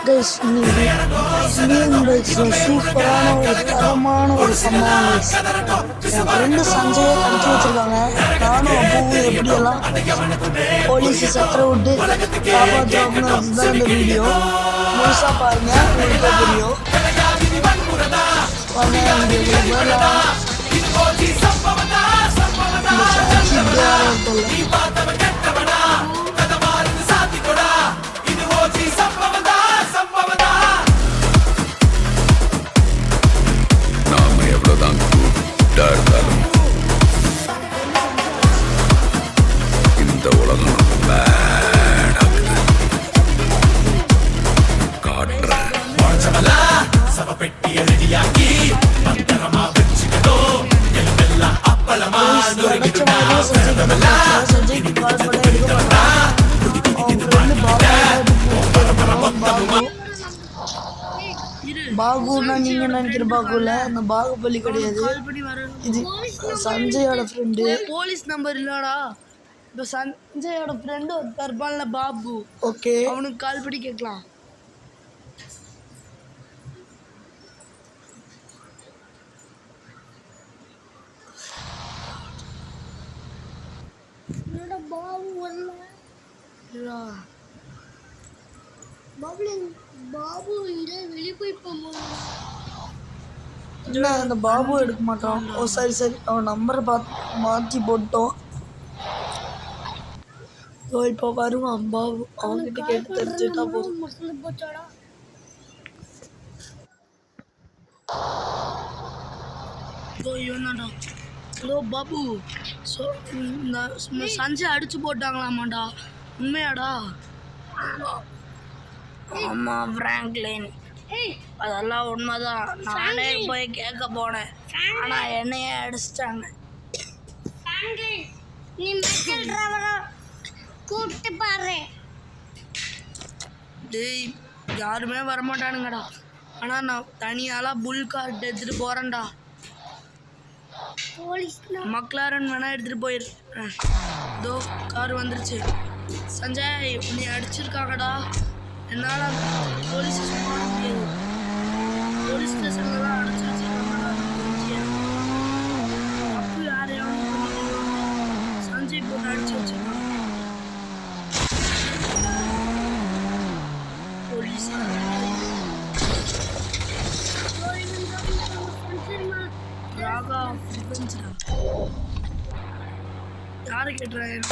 Guys இன்னைக்கு Indian பைக்ஸில் சூப்பரான ஒரு தரமான ஒரு சம்பவம் கைஸ். என் ஃப்ரெண்டு சஞ்சயை கடத்தி வச்சுருக்காங்க. நானும் அப்பவும் எப்படியெல்லாம் போலீஸை சத்தர விட்டு காப்பாற்றுவாங்கன்னு அதுதான் இந்த வீடியோ. முழுசாக பாருங்கள், உங்களுக்கே தெரியும். இந்த சாட்சி இப்படியாக இருக்கும்ல. இந்த உலகம் பாகுன்னா நீங்க நினைக்கிற பாகுல அந்த பாகுபலி கிடையாது. இது சஞ்சயோட ஃப்ரெண்டு. போலீஸ் நம்பர் இல்லடா. இப்போ சஞ்சயோட ஃப்ரெண்டு தர்பான்ல பாபு. ஓகே, அவனுக்கு கால் பண்ணி கேட்கலாம். பாபு இங்க வெளியே போய் இல்லை, அந்த பாபு எடுக்க மாட்டான். ஓ சரி சரி, அவன் நம்பரை மாற்றி போட்டோம். ஓ இப்போ வருவான் பாபு. அவன்கிட்ட கேட்டு தெரிஞ்சுட்டா போதும். ஹலோ பாபு, சஞ்சய் அடிச்சு போட்டாங்களாமாடா, உண்மையாடா? ஆமாம் ஃப்ராங்க்லின், அதெல்லாம் உண்மைதான். நானே போய் கேட்க போனேன், ஆனால் என்னையே அடிச்சிட்டாங்க. கூப்பிட்டு பாரு. டேய், யாருமே வரமாட்டானுங்கடா. ஆனால் நான் தனியாலாம் புல் கார் எடுத்துகிட்டு போகிறேன்டா. மக்லாரன் வேணா எடுத்துகிட்டு போயிடுறேன். இதோ கார் வந்துருச்சு. சஞ்சய், நீ அடிச்சிருக்காங்கடா. என்னால் போலீஸ் ஸ்டேஷன் போக முடியாது. போலீஸ் ஸ்டேஷனில் தான் அடைச்சி வச்சிருக்காங்கடா. தப்பு யாரையாவது சஞ்சய் போட்டு அடிச்சு வச்சிருக்காங்க. போலீஸ் ராகா யாரை கேட்டுறேன்?